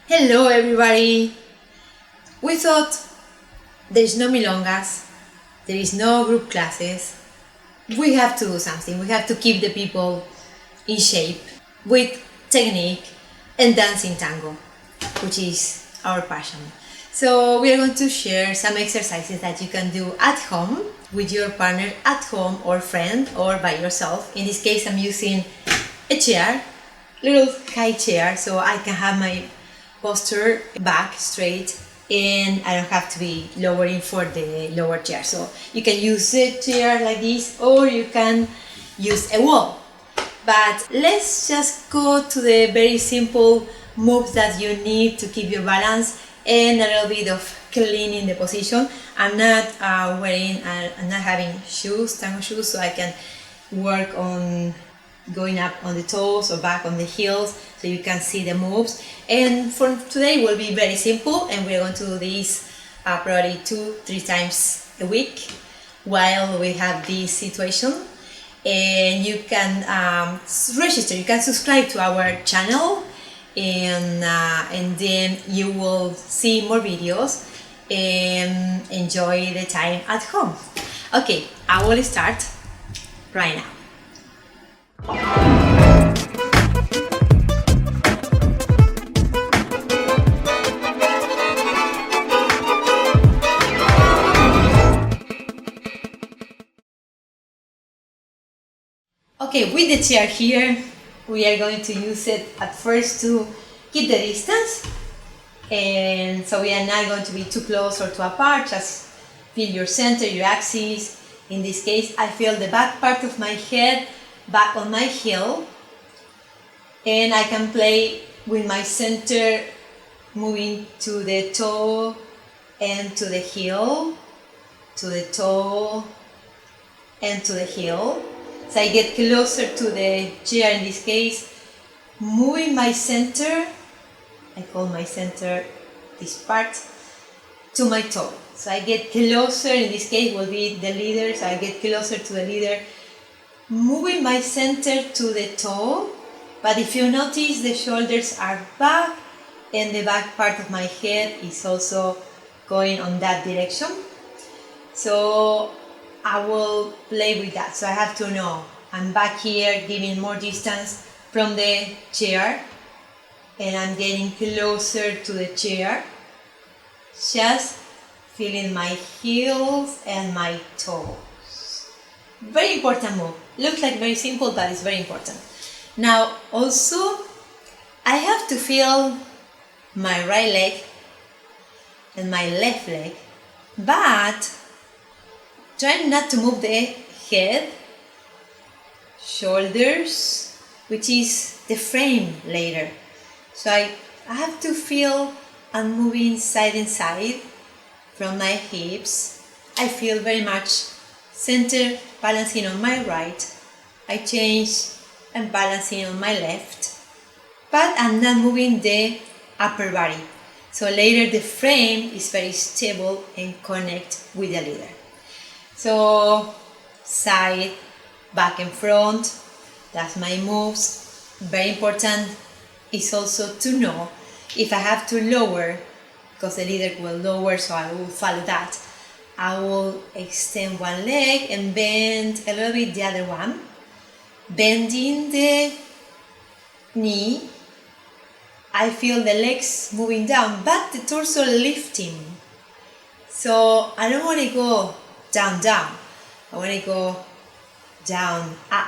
Hello everybody! We thought there is no milongas, there is no group classes. We have to do something. We have to keep the people in shape with technique and dancing tango, which is our passion. So we are going to share some exercises that you can do at home with your partner at home or friend or by yourself. In this case I'm using a chair, little high chair, so I can have my posture back straight and I don't have to be lowering for the lower chair. So you can use a chair like this or you can use a wall. But let's just go to the very simple moves that you need to keep your balance and a little bit of cleaning the position. I'm not I'm not having shoes, tango shoes, so I can work on going up on the toes or back on the heels so you can see the moves. And for today will be very simple and we're going to do this probably 2-3 times a week while we have this situation. And you can register, you can subscribe to our channel and then you will see more videos and enjoy the time at home. Okay, I will start right now. Okay, with the chair here, we are going to use it at first to keep the distance. And so we are not going to be too close or too apart, just feel your center, your axis. In this case, I feel the back part of my head back on my heel. And I can play with my center moving to the toe and to the heel, to the toe and to the heel. So I get closer to the chair in this case, moving my center, I call my center this part, to my toe. So I get closer, in this case will be the leader, so I get closer to the leader, moving my center to the toe. But if you notice, the shoulders are back and the back part of my head is also going on that direction. So I will play with that. So I have to know I'm back here, giving more distance from the chair and I'm getting closer to the chair, just feeling my heels and my toes. Very important move. Looks like very simple, but it's very important. Now also I have to feel my right leg and my left leg, but try not to move the head, shoulders, which is the frame later. So I have to feel I'm moving side and side from my hips. I feel very much center balancing on my right. I change and balancing on my left, but I'm not moving the upper body. So later the frame is very stable and connect with the leader. So side, back and front, that's my moves. Very important is also to know if I have to lower, because the leader will lower, so I will follow that. I will extend one leg and bend a little bit the other one, bending the knee. I feel the legs moving down, but the torso lifting. So I don't want to go down, down. I want to go down, up.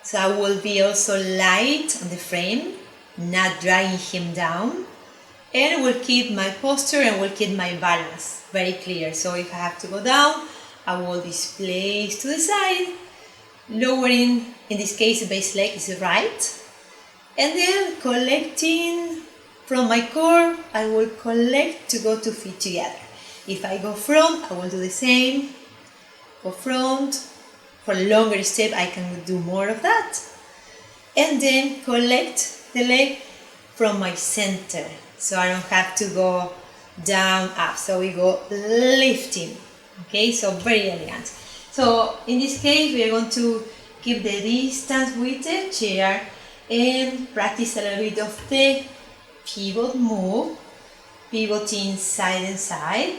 So I will be also light on the frame, not dragging him down. And will keep my posture and will keep my balance very clear. So if I have to go down, I will displace to the side, lowering, in this case the base leg is right. And then collecting from my core, I will collect to go 2 feet together. If I go front, I will do the same. Go front. For a longer step, I can do more of that. And then collect the leg from my center. So I don't have to go down, up. So we go lifting. Okay, so very elegant. So in this case, we are going to keep the distance with the chair and practice a little bit of the pivot, move, pivoting side and side.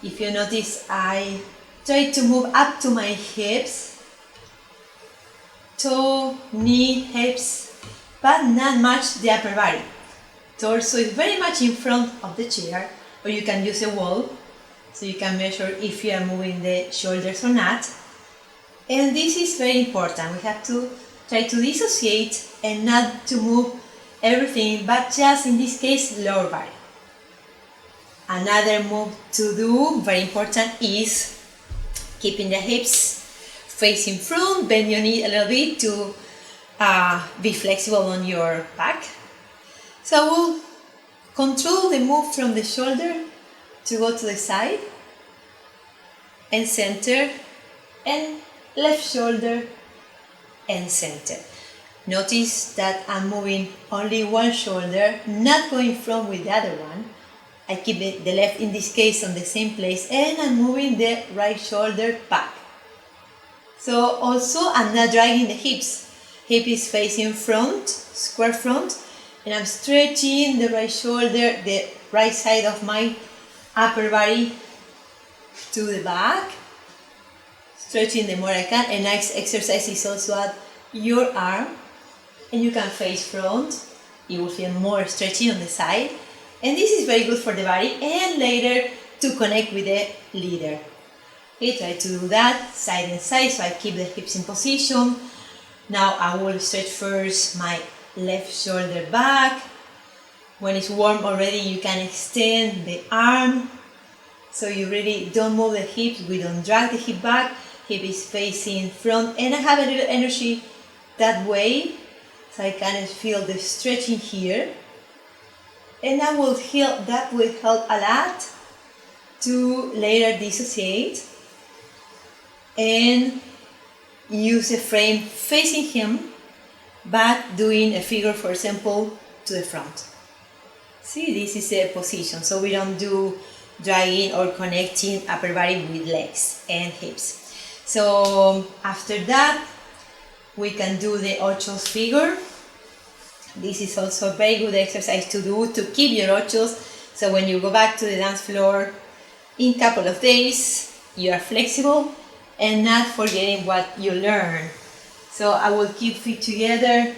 If you notice, I try to move up to my hips, toe, knee, hips, but not much the upper body. Torso is very much in front of the chair, or you can use a wall, so you can measure if you are moving the shoulders or not. And this is very important. We have to try to dissociate and not to move everything, but just in this case, lower body. Another move to do, very important, is keeping the hips facing front, bend your knee a little bit to be flexible on your back. So we'll control the move from the shoulder to go to the side and center, and left shoulder and center. Notice that I'm moving only one shoulder, not going front with the other one. I keep the left in this case on the same place, and I'm moving the right shoulder back. So also I'm not dragging the hips. Hip is facing front, square front, and I'm stretching the right shoulder, the right side of my upper body to the back, stretching the more I can. A nice exercise is also at your arm, and you can face front. You will feel more stretching on the side, and this is very good for the body and later to connect with the leader. Okay, try to do that side and side, so I keep the hips in position. Now I will stretch first my left shoulder back. When it's warm already, you can extend the arm, so you really don't move the hips. We don't drag the hip back. Hip is facing front, and I have a little energy that way, so I can feel the stretching here, and that will help a lot to later dissociate and use the frame facing him, but doing a figure, for example, to the front. See, this is a position, so we don't do dragging or connecting upper body with legs and hips. So after that, we can do the ochos figure. This is also a very good exercise to do to keep your ochos, so when you go back to the dance floor in a couple of days, you are flexible and not forgetting what you learned. So I will keep feet together,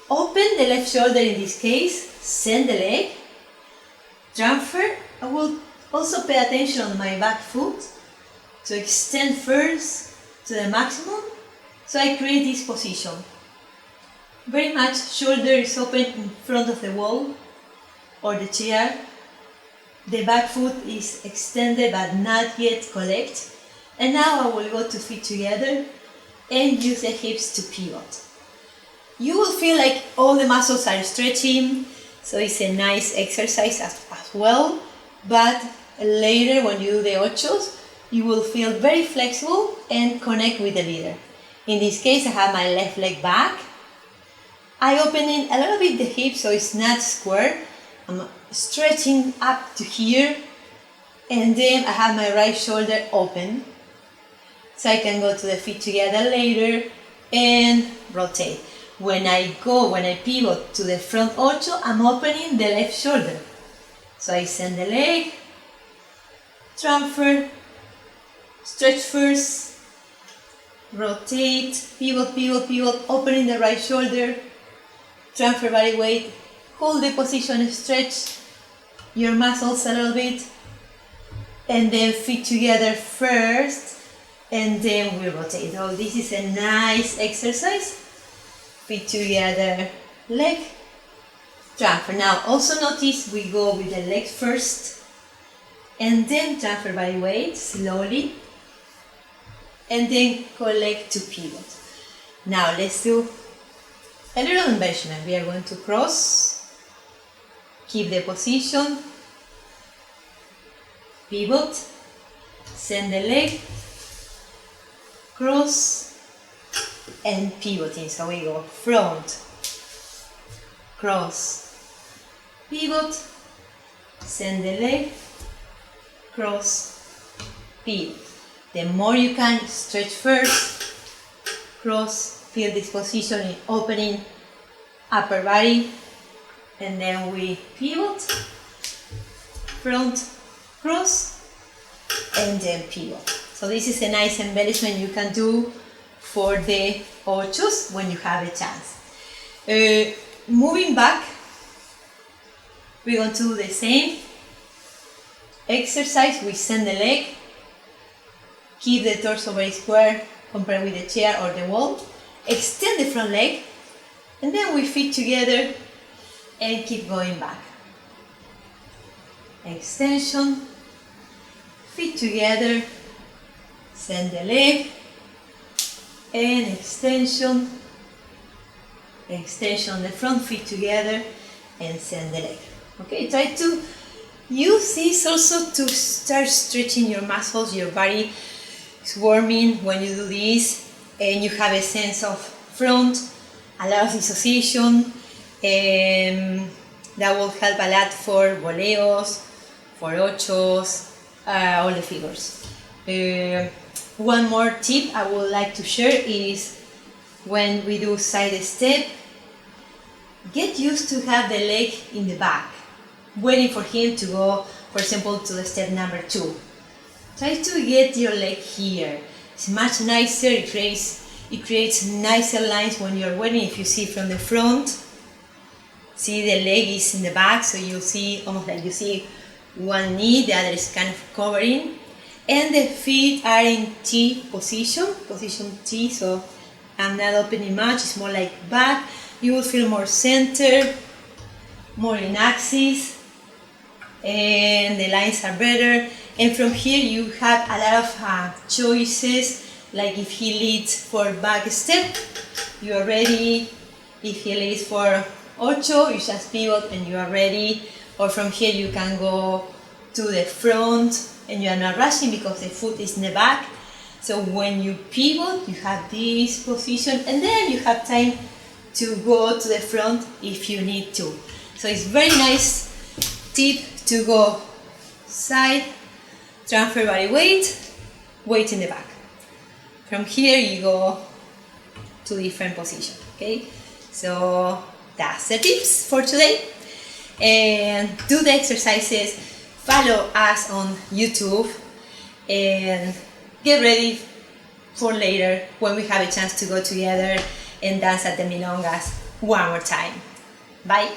open the left shoulder in this case, send the leg, transfer. I will also pay attention on my back foot to extend first to the maximum, so I create this position. Very much shoulder is open in front of the wall or the chair. The back foot is extended but not yet collect. And now I will go to feet together and use the hips to pivot. You will feel like all the muscles are stretching, so it's a nice exercise as well. But later when you do the ochos, you will feel very flexible and connect with the leader. In this case, I have my left leg back. I open in a little bit the hip, so it's not square. I'm stretching up to here, and then I have my right shoulder open, so I can go to the feet together later and rotate. When I pivot to the front ocho, I'm opening the left shoulder. So I send the leg, transfer, stretch first, rotate, pivot, pivot, pivot, opening the right shoulder, transfer body weight, hold the position, stretch your muscles a little bit, and then feet together first, and then we rotate. Oh, this is a nice exercise. Feet together, leg, transfer. Now also notice we go with the legs first, and then transfer body weight slowly, and then collect to pivot. Now let's do a little embellishment. We are going to cross, keep the position, pivot, send the leg, cross, and pivoting. So we go front, cross, pivot, send the leg, cross, pivot. The more you can stretch first, cross, feel this position in opening upper body, and then we pivot, front, cross, and then pivot. So this is a nice embellishment you can do for the ochos when you have a chance. Moving back, we're going to do the same exercise. We send the leg, keep the torso very square compared with the chair or the wall, extend the front leg, and then we feet together and keep going back. Extension, feet together, send the leg, and extension, extension, the front feet together, and send the leg. Okay, try to use this also to start stretching your muscles. Your body is warming when you do this, and you have a sense of front, a lot of dissociation, and that will help a lot for voleos, for ochos, all the figures. One more tip I would like to share is when we do side step, get used to have the leg in the back, waiting for him to go, for example, to the step number 2. Try to get your leg here. It's much nicer, it creates nicer lines when you're waiting. If you see from the front, see the leg is in the back, so you see almost like you see one knee, the other is kind of covering. And the feet are in T position T, so I'm not opening much, it's more like back. You will feel more centered, more in axis, and the lines are better. And from here you have a lot of choices, like if he leads for back step, you are ready. If he leads for ocho, you just pivot and you are ready. Or from here you can go to the front and you are not rushing because the foot is in the back. So when you pivot, you have this position, and then you have time to go to the front if you need to. So it's very nice tip to go side, transfer body weight, weight in the back. From here you go to different position. Okay, so that's the tips for today. And do the exercises. Follow us on YouTube and get ready for later when we have a chance to go together and dance at the milongas one more time. Bye.